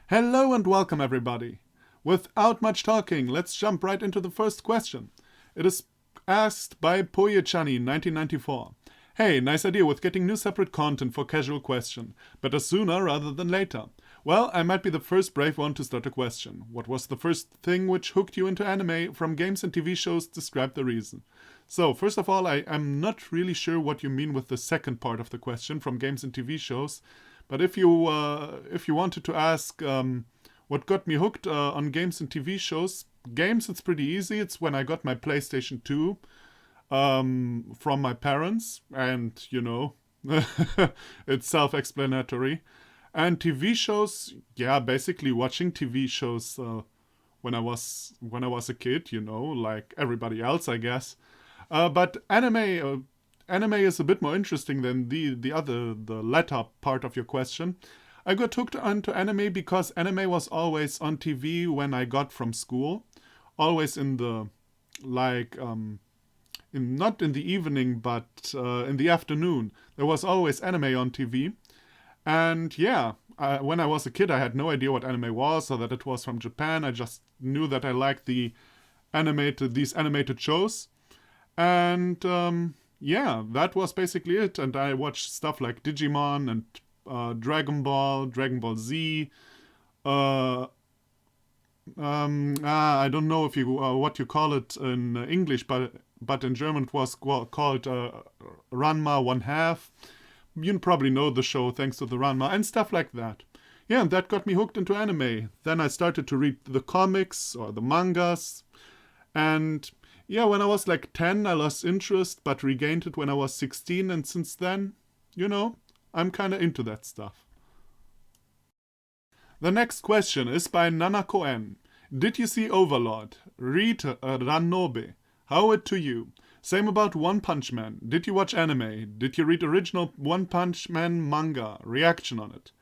Hello and welcome, everybody. Without much talking, let's jump right into the first question. It is asked by Poyechani, 1994. Hey, nice idea with getting new separate content for casual question. Better sooner rather than later. Well, I might be the first brave one to start a question. What was the first thing which hooked you into anime from games and TV shows? Describe the reason. So, first of all, I am not really sure what you mean with the second part of the question, from games and TV shows. But if you wanted to ask what got me hooked on games and TV shows, games, it's pretty easy. It's when I got my PlayStation 2 from my parents, and it's self-explanatory. And TV shows, yeah, basically watching TV shows when I was a kid, like everybody else, I guess. But anime is a bit more interesting than the latter part of your question. I got hooked onto anime because anime was always on TV when I got from school, always in the not in the evening, but in the afternoon. There was always anime on TV, and yeah, when I was a kid, I had no idea what anime was or that it was from Japan. I just knew that I liked these animated shows, and yeah, that was basically it. And I watched stuff like Digimon and Dragon Ball, Dragon Ball Z. I don't know if you what you call it in English, but in German it was called Ranma One Half. You probably know the show thanks to the Ranma and stuff like that. Yeah, and that got me hooked into anime. Then I started to read the comics or the mangas, and yeah, when I was like 10, I lost interest, but regained it when I was 16, and since then, I'm kind of into that stuff. The next question is by Nana Cohen. Did you see Overlord? Read Rannobe. How it to you? Same about One Punch Man. Did you watch anime? Did you read original One Punch Man manga? Reaction on it.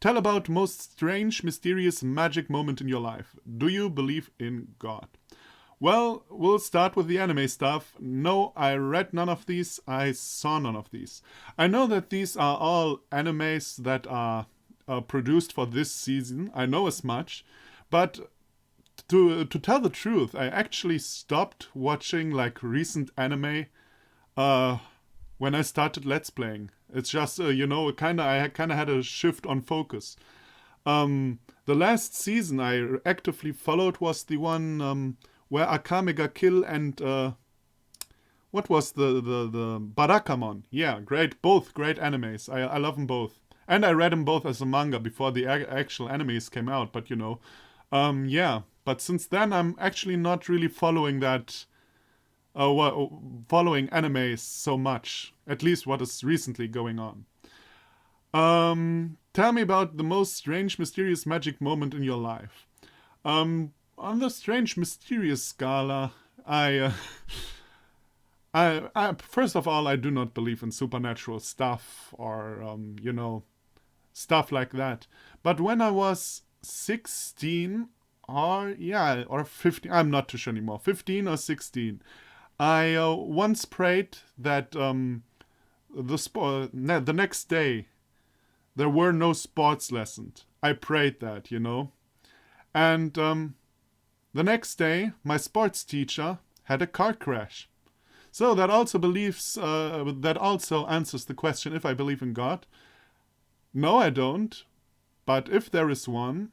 Tell about most strange, mysterious, magic moment in your life. Do you believe in God? Well, we'll start with the anime stuff. No, I read none of these. I saw none of these. I know that these are all animes that are produced for this season. I know as much. But to tell the truth, I actually stopped watching like recent anime when I started Let's Playing. It's just, I kind of had a shift on focus. The last season I actively followed was the one where Akame ga Kill and what was the Barakamon? Yeah, great, both great animes. I love them both, and I read them both as a manga before the actual animes came out. But yeah. But since then, I'm actually not really following that, following animes so much. At least what is recently going on. Tell me about the most strange, mysterious magic moment in your life. On the strange, mysterious scala, I first of all, I do not believe in supernatural stuff or stuff like that. But when I was 16 or 15, I'm not too sure anymore, 15 or 16, I once prayed that the next day there were no sports lessons. I prayed that, and the next day my sports teacher had a car crash. So that also answers the question if I believe in God. No, I don't. But if there is one,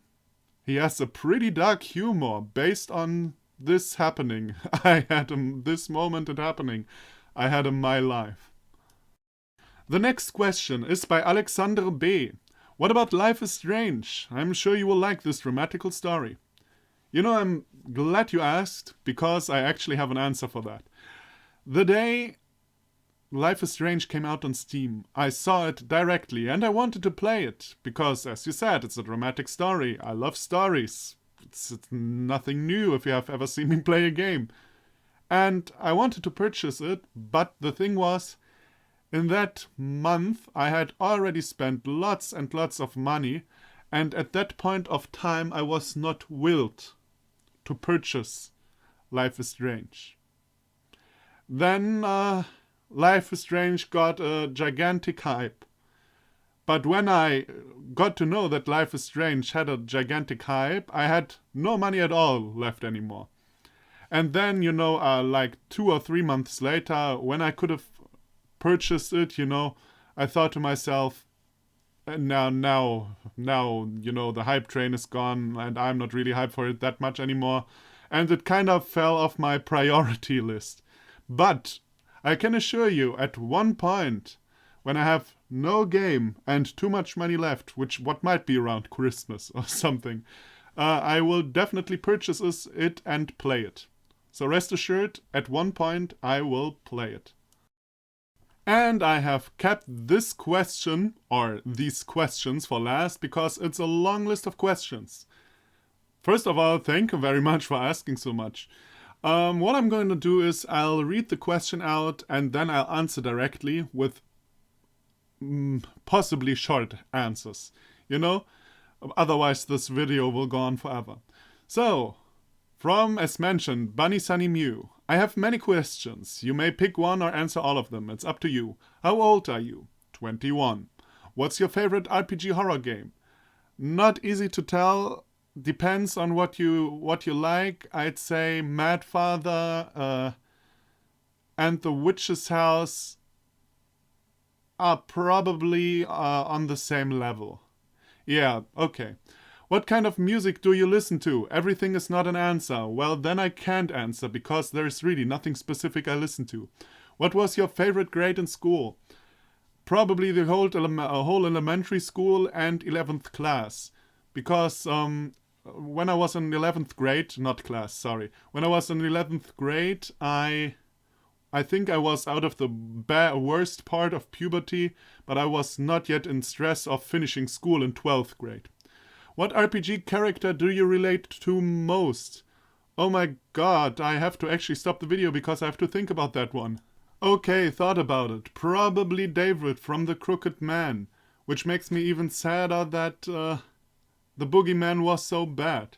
he has a pretty dark humor based on this happening. This moment and happening I had in my life. The next question is by Alexander B. What about Life is Strange? I'm sure you will like this dramatical story. I'm glad you asked, because I actually have an answer for that. The day Life is Strange came out on Steam, I saw it directly and I wanted to play it because, as you said, it's a dramatic story. I love stories. It's nothing new if you have ever seen me play a game. And I wanted to purchase it, but the thing was, in that month I had already spent lots and lots of money, and at that point of time I was not willed to purchase Life is Strange. Then Life is Strange got a gigantic hype. But when I got to know that Life is Strange had a gigantic hype, I had no money at all left anymore. And then, like 2 or 3 months later, when I could have purchased it, I thought to myself, now, the hype train is gone and I'm not really hyped for it that much anymore. And it kind of fell off my priority list. But I can assure you, at one point, when I have no game and too much money left, what might be around Christmas or something, I will definitely purchase it and play it. So rest assured, at one point I will play it. And I have kept this question, or these questions, for last because it's a long list of questions. First of all, thank you very much for asking so much. What I'm going to do is I'll read the question out and then I'll answer directly with possibly short answers. Otherwise this video will go on forever. So, from, as mentioned, Bunny Sunny Mew. I have many questions. You may pick one or answer all of them. It's up to you. How old are you? 21. What's your favorite RPG horror game? Not easy to tell. Depends on what you like. I'd say Mad Father and The Witch's House are probably on the same level. Yeah, okay. What kind of music do you listen to? Everything is not an answer. Well, then I can't answer because there's really nothing specific I listen to. What was your favorite grade in school? Probably the whole elementary school and 11th class. Because when I was in 11th grade, when I was in 11th grade, I think I was out of the worst part of puberty, but I was not yet in stress of finishing school in 12th grade. What RPG character do you relate to most? Oh my god, I have to actually stop the video because I have to think about that one. Okay, thought about it. Probably David from The Crooked Man, which makes me even sadder that the Boogeyman was so bad.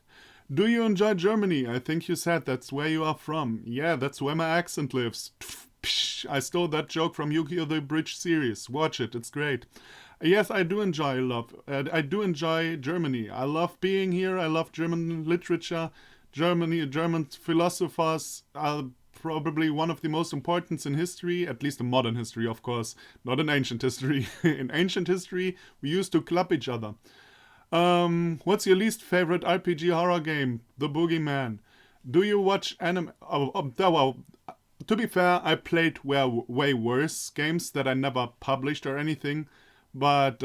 Do you enjoy Germany? I think you said that's where you are from. Yeah, that's where my accent lives. I stole that joke from Yu-Gi-Oh! The Bridge series. Watch it, it's great. Yes, I do enjoy Germany. I love being here. I love German literature. German philosophers are probably one of the most important in history, at least in modern history, of course, not in ancient history. In ancient history, we used to club each other. What's your least favorite RPG horror game? The Boogeyman. Do you watch anime? Well, to be fair, I played way worse games that I never published or anything. But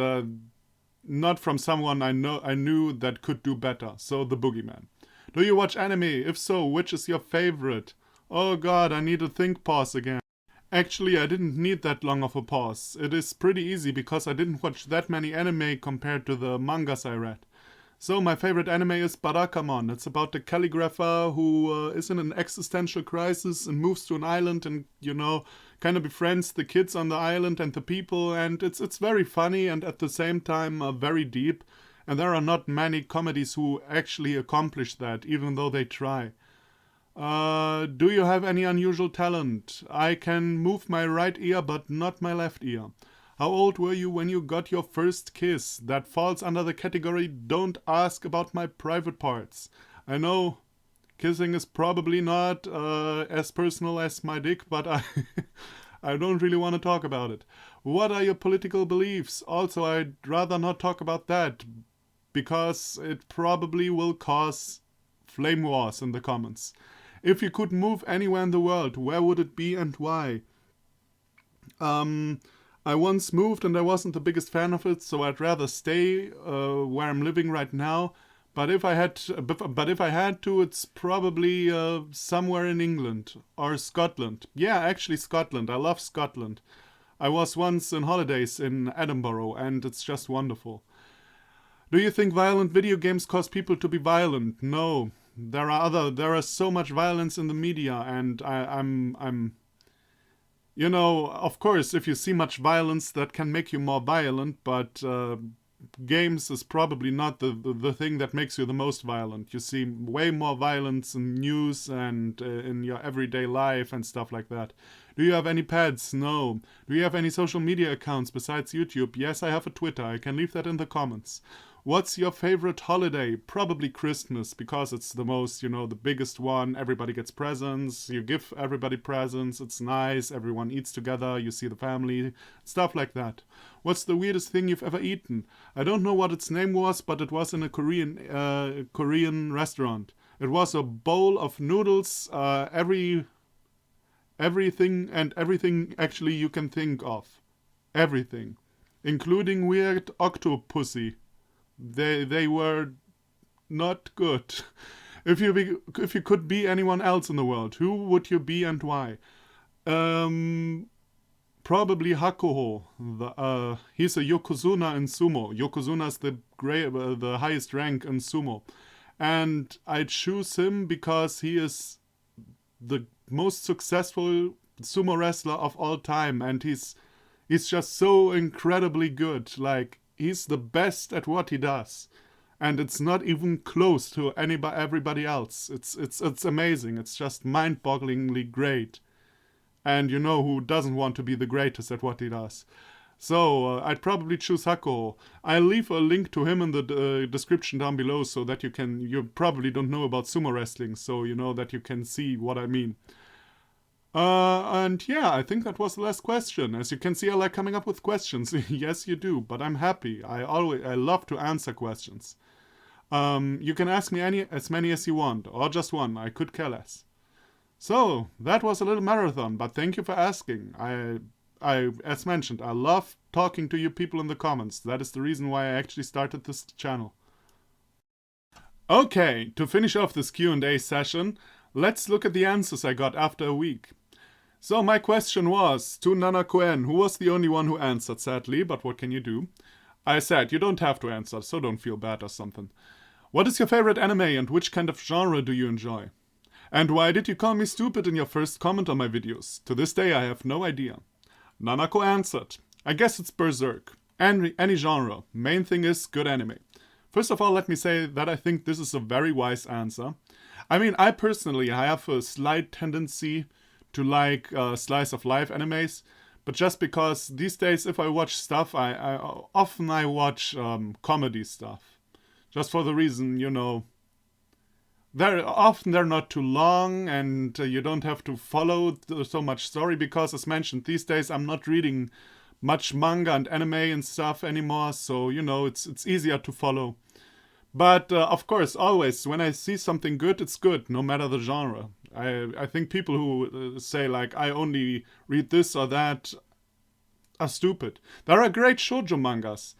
not from someone I knew that could do better. So The Boogeyman. Do you watch anime? If so, which is your favorite? Oh god, I need a think pause again. Actually, I didn't need that long of a pause. It is pretty easy because I didn't watch that many anime compared to the mangas I read. So my favorite anime is Barakamon. It's about the calligrapher who is in an existential crisis and moves to an island and, kind of befriends the kids on the island and the people. And it's very funny and at the same time very deep. And there are not many comedies who actually accomplish that, even though they try. Do you have any unusual talent? I can move my right ear but not my left ear. How old were you when you got your first kiss? That falls under the category don't ask about my private parts. I know kissing is probably not as personal as my dick, but I don't really want to talk about it. What are your political beliefs? Also, I'd rather not talk about that because it probably will cause flame wars in the comments. If you could move anywhere in the world, where would it be and why? I once moved and I wasn't the biggest fan of it, so I'd rather stay where I'm living right now. But if I had to, it's probably somewhere in England or Scotland. Yeah, actually Scotland. I love Scotland. I was once on holidays in Edinburgh, and it's just wonderful. Do you think violent video games cause people to be violent? No, there are so much violence in the media, and I'm. Of course, if you see much violence, that can make you more violent, but games is probably not the thing that makes you the most violent. You see way more violence in news and in your everyday life and stuff like that. Do you have any pets? No. Do you have any social media accounts besides YouTube? Yes, I have a Twitter. I can leave that in the comments. What's your favorite holiday? Probably Christmas, because it's the most, the biggest one. Everybody gets presents. You give everybody presents. It's nice. Everyone eats together. You see the family. Stuff like that. What's the weirdest thing you've ever eaten? I don't know what its name was, but it was in a Korean restaurant. It was a bowl of noodles, everything actually you can think of. Everything. Including weird octopussy. They were not good. If you could be anyone else in the world, who would you be and why? Probably Hakuho. He's a yokozuna in sumo. Yokozuna is the highest rank in sumo, and I choose him because he is the most successful sumo wrestler of all time, and he's just so incredibly good. Like, he's the best at what he does, and it's not even close to everybody else. It's amazing. It's just mind-bogglingly great. And who doesn't want to be the greatest at what he does? So I'd probably choose Hakuho. I'll leave a link to him in the description down below, so that you probably don't know about sumo wrestling, so that you can see what I mean. And yeah, I think that was the last question. As you can see, I like coming up with questions. Yes, you do, but I'm happy. I love to answer questions. You can ask me as many as you want, or just one. I could care less. So that was a little marathon, but thank you for asking. I as mentioned, I love talking to you people in the comments. That is the reason why I actually started this channel. Okay, to finish off this Q&A session, let's look at the answers I got after a week. So my question was to Nanakoen, who was the only one who answered, sadly, but what can you do? I said, you don't have to answer, so don't feel bad or something. What is your favorite anime and which kind of genre do you enjoy? And why did you call me stupid in your first comment on my videos? To this day I have no idea. Nanako answered, I guess it's Berserk. Any genre. Main thing is good anime. First of all, let me say that I think this is a very wise answer. I mean, I personally have a slight tendency to like slice of life animes, but just because these days if I watch stuff, I often watch comedy stuff. Just for the reason, they're not too long, and you don't have to follow so much story, because as mentioned, these days I'm not reading much manga and anime and stuff anymore, so it's easier to follow. But of course, always when I see something good, it's good, no matter the genre. I think people who say like I only read this or that are stupid. There are great shoujo mangas.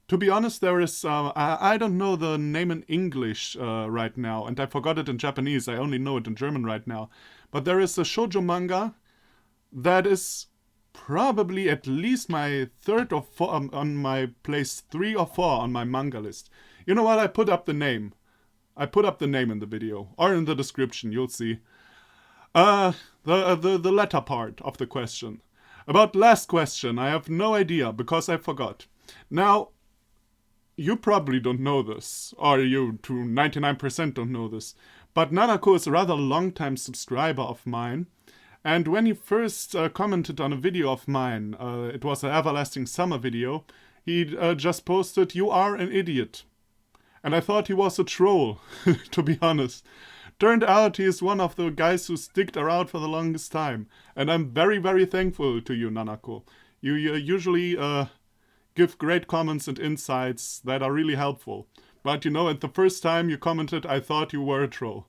To be honest, there is I don't know the name in English right now, and I forgot it in Japanese. I only know it in German right now. But there is a shoujo manga that is probably at least my third or fourth on my place 3 or 4 on my manga list. You know what? I put up the name. I put up the name in the video or in the description. You'll see. The latter part of the question. About last question, I have no idea because I forgot. Now, you probably don't know this, or you to 99% don't know this, but Nanako is a rather long-time subscriber of mine, and when he first commented on a video of mine, it was an Everlasting Summer video, he just posted, "You are an idiot." And I thought he was a troll, to be honest. Turned out he is one of the guys who sticked around for the longest time, and I'm very, very thankful to you, Nanako. You usually give great comments and insights that are really helpful. But at the first time you commented, I thought you were a troll.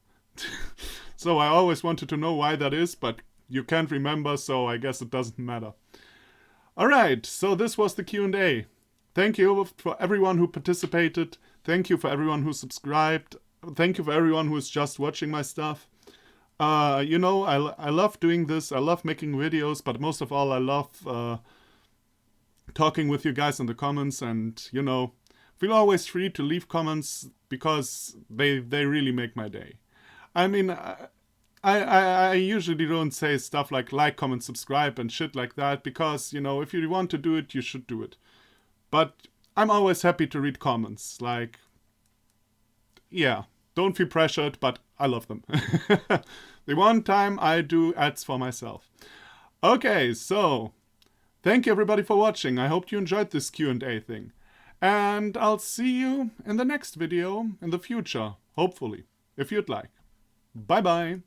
So I always wanted to know why that is, but you can't remember, so I guess it doesn't matter. Alright, so this was the Q&A. Thank you for everyone who participated. Thank you for everyone who subscribed. Thank you for everyone who is just watching my stuff. I love doing this. I love making videos, but most of all, I love talking with you guys in the comments, and feel always free to leave comments because they really make my day. I mean, I usually don't say stuff like, comment, subscribe and shit like that, because if you want to do it, you should do it. But I'm always happy to read comments. Like, yeah, don't feel pressured, but I love them. The one time I do ads for myself. Okay, so thank you everybody for watching. I hope you enjoyed this Q&A thing. And I'll see you in the next video in the future, hopefully, if you'd like. Bye bye.